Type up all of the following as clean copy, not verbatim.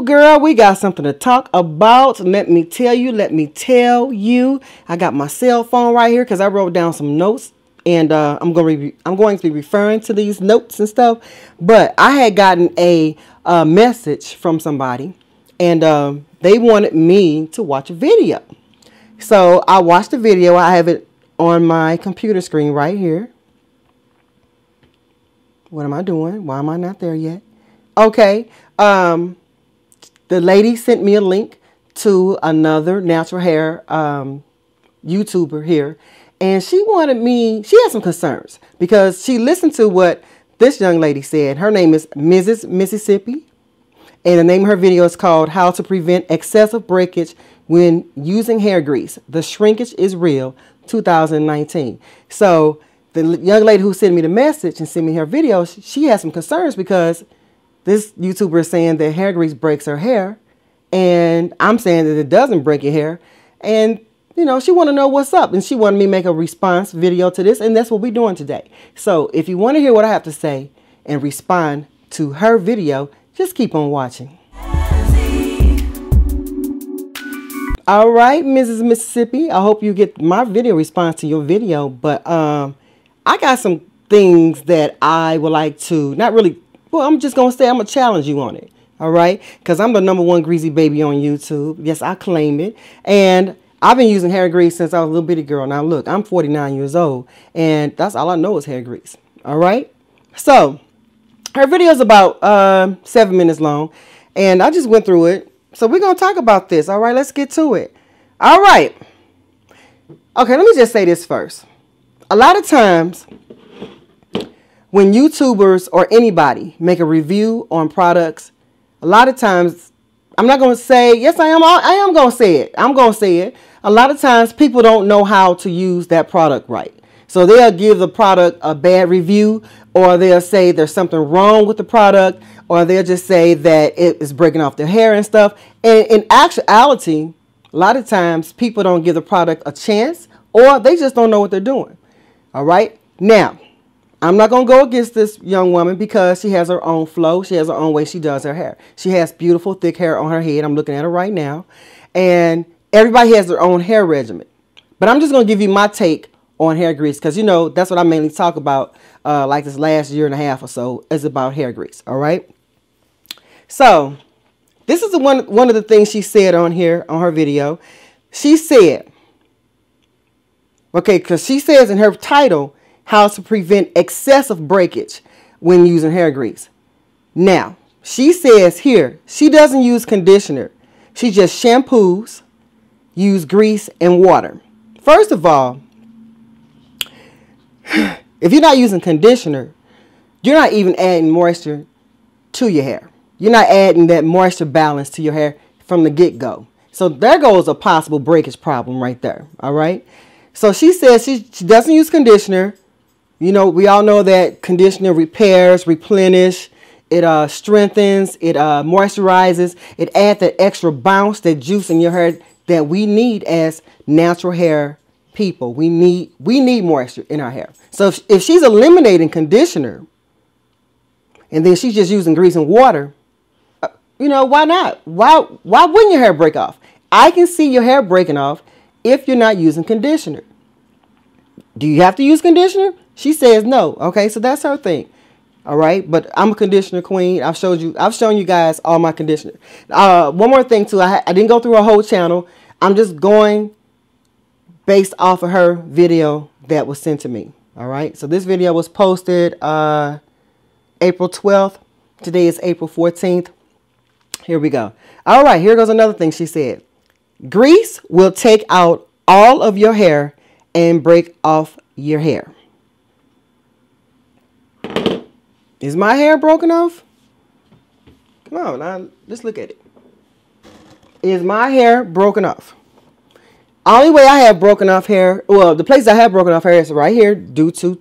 girl, we got something to talk about. Let me tell you. I got my cell phone right here because I wrote down some notes, and I'm going to be referring to these notes and stuff. But I had gotten a message from somebody, and they wanted me to watch a video. So I watched the video. I have it on my computer screen right here. What am I doing? Why am I not there yet? Okay. The lady sent me a link to another natural hair YouTuber here. And she had some concerns because she listened to what this young lady said. Her name is Mrs. Mississippi. And the name of her video is called How to Prevent Excessive Breakage When Using Hair Grease. The Shrinkage is Real, 2019. So the young lady who sent me the message and sent me her video, she has some concerns because this YouTuber is saying that hair grease breaks her hair. And I'm saying that it doesn't break your hair. And, you know, she want to know what's up. And she wanted me to make a response video to this. And that's what we're doing today. So if you want to hear what I have to say and respond to her video, just keep on watching. All right, Mrs. Mississippi. I hope you get my video response to your video. But I got some things that I would like to, not really, well, I'm just going to say I'm going to challenge you on it. All right? Because I'm the #1 greasy baby on YouTube. Yes, I claim it. And I've been using hair grease since I was a little bitty girl. Now, look, I'm 49 years old. And that's all I know is hair grease. All right? So, her video is about 7 minutes long. And I just went through it. So, we're going to talk about this. All right? Let's get to it. All right. Okay, let me just say this first. A lot of times when YouTubers or anybody make a review on products, a lot of times, I'm not going to say, yes, I am going to say it. I'm going to say it. A lot of times people don't know how to use that product right. So they'll give the product a bad review, or they'll say there's something wrong with the product, or they'll just say that it is breaking off their hair and stuff. And in actuality, a lot of times people don't give the product a chance, or they just don't know what they're doing. All right. Now, I'm not going to go against this young woman because she has her own flow. She has her own way she does her hair. She has beautiful, thick hair on her head. I'm looking at her right now. And everybody has their own hair regimen. But I'm just going to give you my take on hair grease because, you know, that's what I mainly talk about like this last year and a half or so is about hair grease. All right. So this is one of the things she said on here on her video. She said, okay, because she says in her title, how to prevent excessive breakage when using hair grease. Now, she says here, she doesn't use conditioner. She just shampoos, use grease and water. First of all, if you're not using conditioner, you're not even adding moisture to your hair. You're not adding that moisture balance to your hair from the get-go. So there goes a possible breakage problem right there. All right. So she says she doesn't use conditioner. You know, we all know that conditioner repairs, replenish, it strengthens, it moisturizes, it adds that extra bounce, that juice in your hair that we need as natural hair people. We need moisture in our hair. So if she's eliminating conditioner and then she's just using grease and water, you know, why not? Why wouldn't your hair break off? I can see your hair breaking off if you're not using conditioner. Do you have to use conditioner? She says no. Okay, so that's her thing. All right, but I'm a conditioner queen. I've shown you guys all my conditioner. One more thing too. I didn't go through a whole channel. I'm just going based off of her video that was sent to me. All right, so this video was posted April 12th. Today is April 14th. Here we go. All right, here goes another thing she said. Grease will take out all of your hair and break off your hair. Is my hair broken off? Come on, now let's look at it. Is my hair broken off? Only way I have broken off hair, well, the place I have broken off hair is right here due to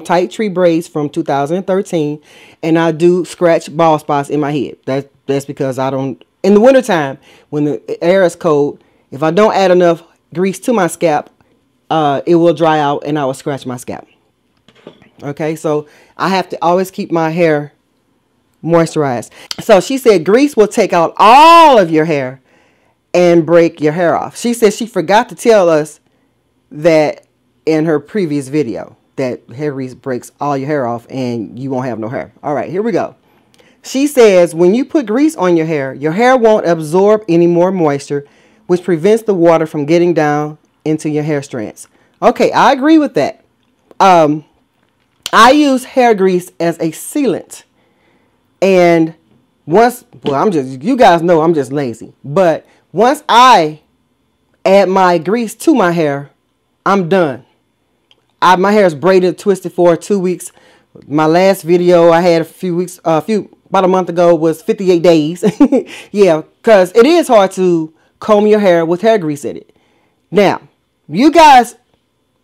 tight tree braids from 2013, and I do scratch bald spots in my head. That's because I don't, in the wintertime, when the air is cold, if I don't add enough grease to my scalp, it will dry out and I will scratch my scalp. Okay, so I have to always keep my hair moisturize. So she said grease will take out all of your hair and break your hair off. She said she forgot to tell us that in her previous video, that hair grease breaks all your hair off and you won't have no hair. All right, here we go. She says when you put grease on your hair won't absorb any more moisture, which prevents the water from getting down into your hair strands. Okay, I agree with that. I use hair grease as a sealant. And once, well, you guys know I'm just lazy. But once I add my grease to my hair, I'm done. My hair is braided, twisted for 2 weeks. My last video I had about a month ago was 58 days. Yeah, because it is hard to comb your hair with hair grease in it. Now, you guys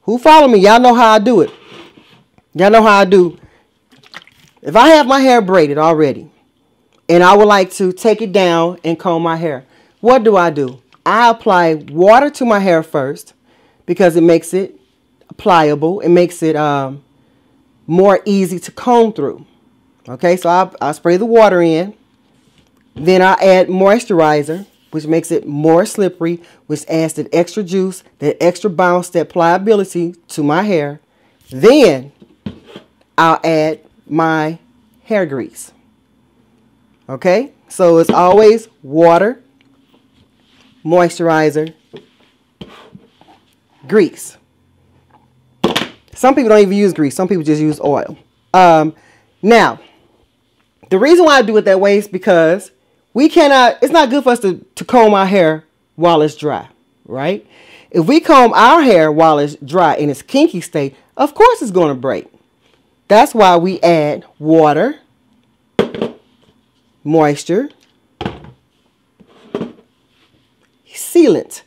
who follow me, y'all know how I do it. Y'all know how I do. If I have my hair braided already and I would like to take it down and comb my hair, what do? I apply water to my hair first because it makes it pliable. It makes it more easy to comb through. Okay, so I spray the water in. Then I add moisturizer, which makes it more slippery, which adds that extra juice, that extra bounce, that pliability to my hair. Then I'll add my hair grease. Okay, so it's always water, moisturizer, grease. Some people don't even use grease. Some people just use oil. Now, the reason why I do it that way is because it's not good for us to comb our hair while it's dry, right? If we comb our hair while it's dry in its kinky state, of course it's going to break. That's why we add water, moisture, sealant.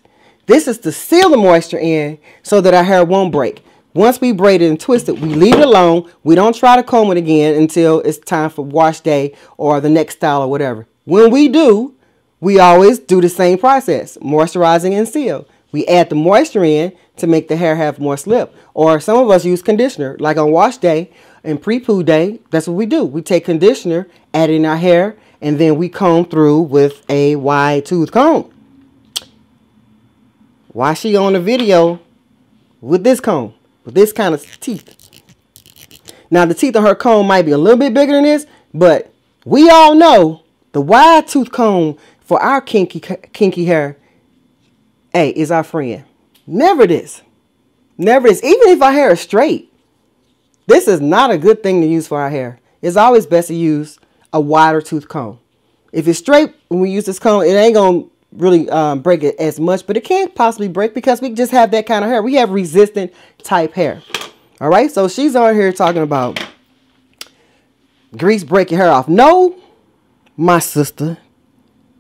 This is to seal the moisture in so that our hair won't break. Once we braid it and twist it, we leave it alone. We don't try to comb it again until it's time for wash day or the next style or whatever. When we do, we always do the same process, moisturizing and seal. We add the moisture in to make the hair have more slip. Or some of us use conditioner, like on wash day and pre-poo day. That's what we do. We take conditioner, add it in our hair, and then we comb through with a wide tooth comb. Why she on the video with this comb, with this kind of teeth? Now the teeth on her comb might be a little bit bigger than this, but we all know the wide tooth comb for our kinky hair, hey, is our friend. Never this. Never this. Even if our hair is straight, this is not a good thing to use for our hair. It's always best to use a wider tooth comb. If it's straight, when we use this comb, it ain't going to really break it as much, but it can't possibly break because we just have that kind of hair. We have resistant type hair. All right, so she's on here talking about grease break your hair off. No, my sister,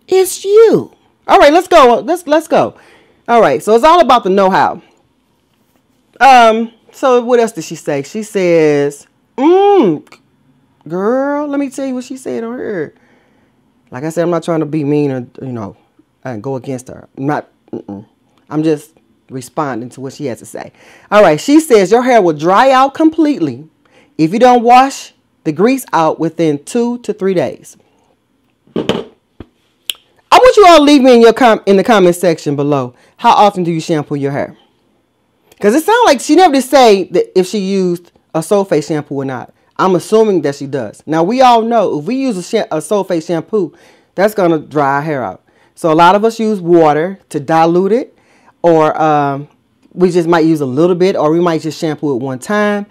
it's you. All right, let's go. Let's go. All right, so it's all about the know-how. So what else did she say? She says, girl, let me tell you what she said on here. Like I said, I'm not trying to be mean or, and go against her. I'm just responding to what she has to say. All right, she says your hair will dry out completely if you don't wash the grease out within 2 to 3 days. I want you all to leave me in the comment section below. How often do you shampoo your hair? Because it sounds like she never did say that if she used a sulfate shampoo or not. I'm assuming that she does. Now, we all know if we use a sulfate shampoo, that's going to dry our hair out. So a lot of us use water to dilute it, or we just might use a little bit, or we might just shampoo it one time.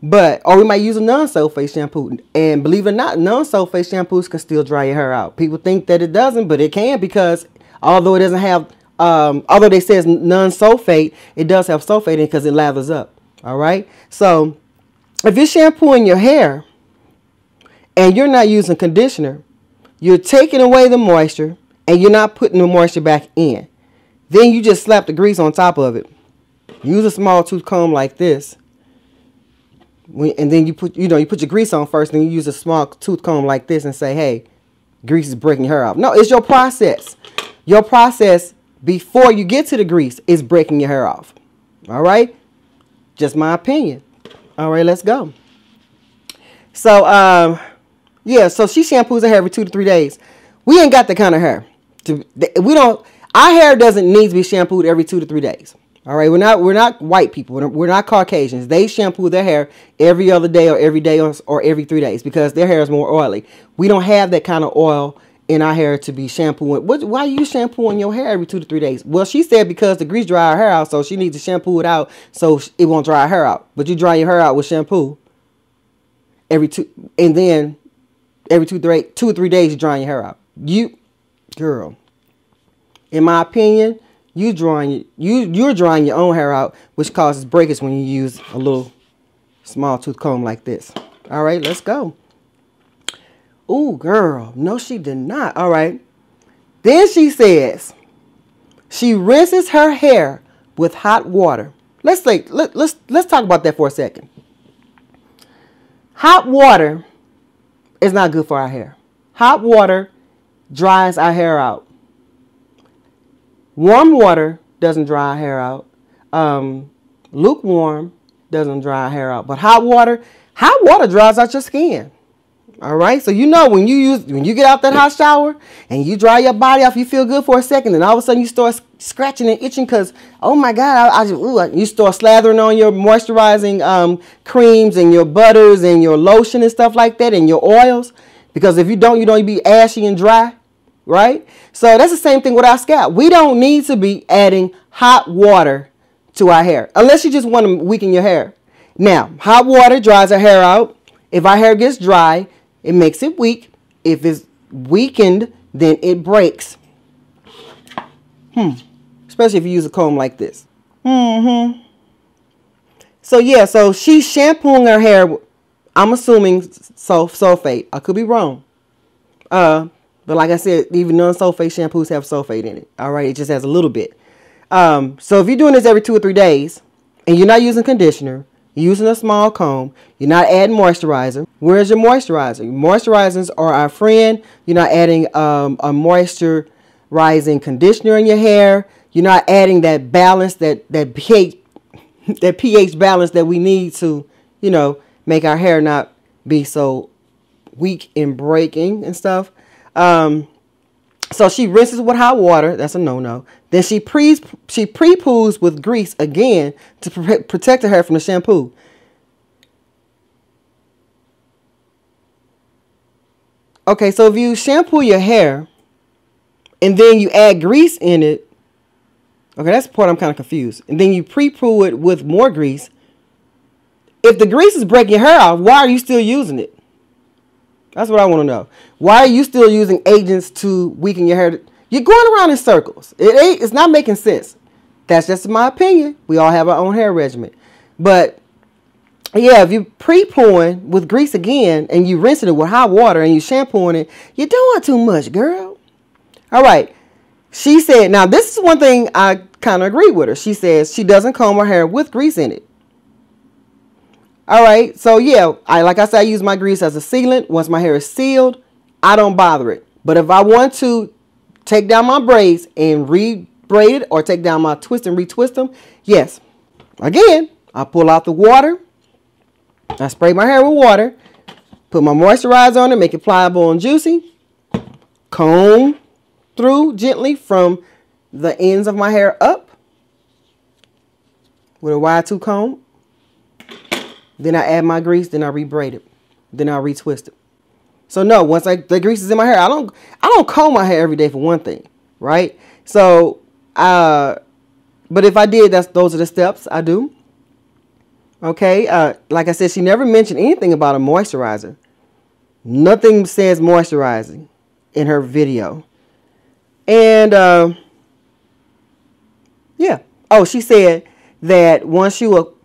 Or we might use a non-sulfate shampoo. And believe it or not, non-sulfate shampoos can still dry your hair out. People think that it doesn't, but it can, because although it doesn't have, although they say it's non-sulfate, it does have sulfate in it because it lathers up. All right. So if you're shampooing your hair and you're not using conditioner, you're taking away the moisture and you're not putting the moisture back in. Then you just slap the grease on top of it. Use a small tooth comb like this. And then you put your grease on first, and then you use a small tooth comb like this and say, hey, grease is breaking your hair off. No, it's your process. Your process before you get to the grease is breaking your hair off. All right? Just my opinion. All right, let's go. So Yeah, so she shampoos her hair every 2 to 3 days. We ain't got that kind of hair. We don't. Our hair doesn't need to be shampooed every 2 to 3 days. All right, we're not white people. We're not Caucasians. They shampoo their hair every other day or every day or every 3 days because their hair is more oily. We don't have that kind of oil in our hair to be shampooing. Why are you shampooing your hair every 2 to 3 days? Well, she said because the grease dry her hair out, so she needs to shampoo it out so it won't dry her hair out. But you dry your hair out with shampoo and then every 2 or 3 days you dry your hair out. Girl, in my opinion, you're drying your own hair out, which causes breakage when you use a little small tooth comb like this. All right, let's go. Ooh, girl, no, she did not. All right. Then she says she rinses her hair with hot water. Let's talk about that for a second. Hot water is not good for our hair. Hot water dries our hair out. Warm water doesn't dry our hair out. Lukewarm doesn't dry our hair out. But hot water dries out your skin. All right. So you know when you get out that hot shower and you dry your body off, you feel good for a second, and all of a sudden you start scratching and itching because, oh my God, you start slathering on your moisturizing creams and your butters and your lotion and stuff like that and your oils, because if you don't, you'd be ashy and dry. Right? So that's the same thing with our scalp. We don't need to be adding hot water to our hair unless you just want to weaken your hair. Now, hot water dries our hair out. If our hair gets dry, it makes it weak. If it's weakened, then it breaks. Especially if you use a comb like this. So yeah, so she's shampooing her hair. I'm assuming sulfate. I could be wrong. But like I said, even non-sulfate shampoos have sulfate in it. All right, it just has a little bit. So if you're doing this every 2 or 3 days and you're not using conditioner, you're using a small comb, you're not adding moisturizer. Where's your moisturizer? Moisturizers are our friend. You're not adding a moisturizing conditioner in your hair. You're not adding that balance, that pH balance that we need to, make our hair not be so weak and breaking and stuff. So she rinses with hot water. That's a no-no. Then she pre-poos with grease again to protect her hair from the shampoo. Okay, so if you shampoo your hair and then you add grease in it, okay, that's the part I'm kind of confused. And then you pre-poo it with more grease. If the grease is breaking your hair off, why are you still using it? That's what I want to know. Why are you still using agents to weaken your hair? You're going around in circles. It's not making sense. That's just my opinion. We all have our own hair regimen. But yeah, if you pre-pooing with grease again and you rinsing it with hot water and you shampooing it, you're doing too much, girl. All right. She said, now this is one thing I kind of agree with her. She says she doesn't comb her hair with grease in it. All right, so yeah, like I said, I use my grease as a sealant. Once my hair is sealed, I don't bother it. But if I want to take down my braids and re-braid it or take down my twist and retwist them, yes. Again, I pull out the water. I spray my hair with water. Put my moisturizer on it, make it pliable and juicy. Comb through gently from the ends of my hair up with a wide tooth comb. Then I add my grease, then I re-braid it. Then I retwist it. So no, once the grease is in my hair, I don't comb my hair every day for one thing, right? So, but if I did, those are the steps I do. Okay, like I said, she never mentioned anything about a moisturizer. Nothing says moisturizing in her video. And yeah. Oh, she said that once you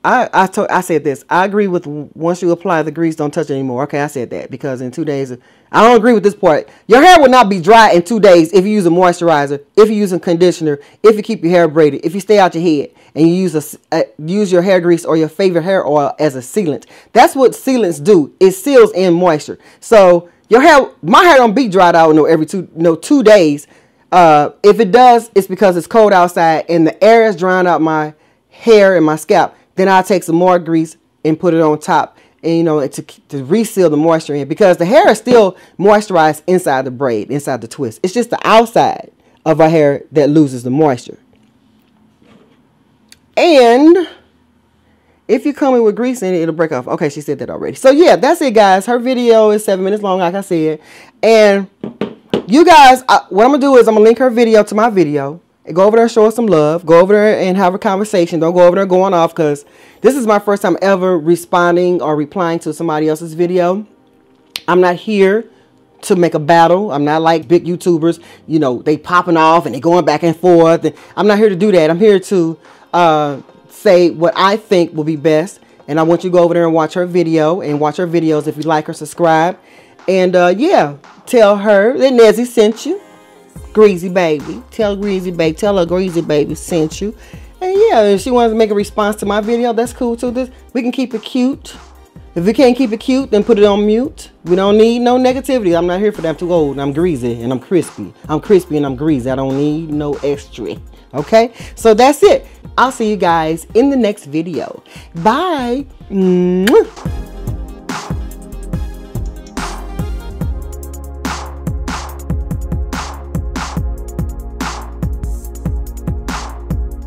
I said this. I agree with once you apply the grease, don't touch it anymore. Okay, I said that because in 2 days, I don't agree with this part. Your hair will not be dry in 2 days if you use a moisturizer, if you use a conditioner, if you keep your hair braided, if you stay out your head and you use your hair grease or your favorite hair oil as a sealant. That's what sealants do. It seals in moisture. So your hair, my hair don't be dried out every 2 days. If it does, it's because it's cold outside and the air is drying out my hair and my scalp. Then I'll take some more grease and put it on top and you know, to reseal the moisture in, because the hair is still moisturized inside the braid, inside the twist. It's just the outside of our hair that loses the moisture. And if you come in with grease in it, it'll break off. Okay, she said that already. So yeah, that's it, guys. Her video is 7 minutes long, like I said. And you guys, what I'm gonna do is I'm gonna link her video to my video. Go over there and show her some love. Go over there and have a conversation. Don't go over there going off, because this is my first time ever responding or replying to somebody else's video. I'm not here to make a battle. I'm not like big YouTubers. You know, they popping off and they going back and forth. And I'm not here to do that. I'm here to say what I think will be best. And I want you to go over there and watch her video, and watch her videos. If you like her, subscribe. And yeah, tell her that NEZI sent you. Greasy baby. Tell Greasy baby. Tell her Greasy baby sent you. And yeah, if she wants to make a response to my video, that's cool too. We can keep it cute. If we can't keep it cute, then put it on mute. We don't need no negativity. I'm not here for that. I'm too old and I'm greasy and I'm crispy. I'm crispy and I'm greasy. I don't need no extra. Okay? So that's it. I'll see you guys in the next video. Bye. Mwah.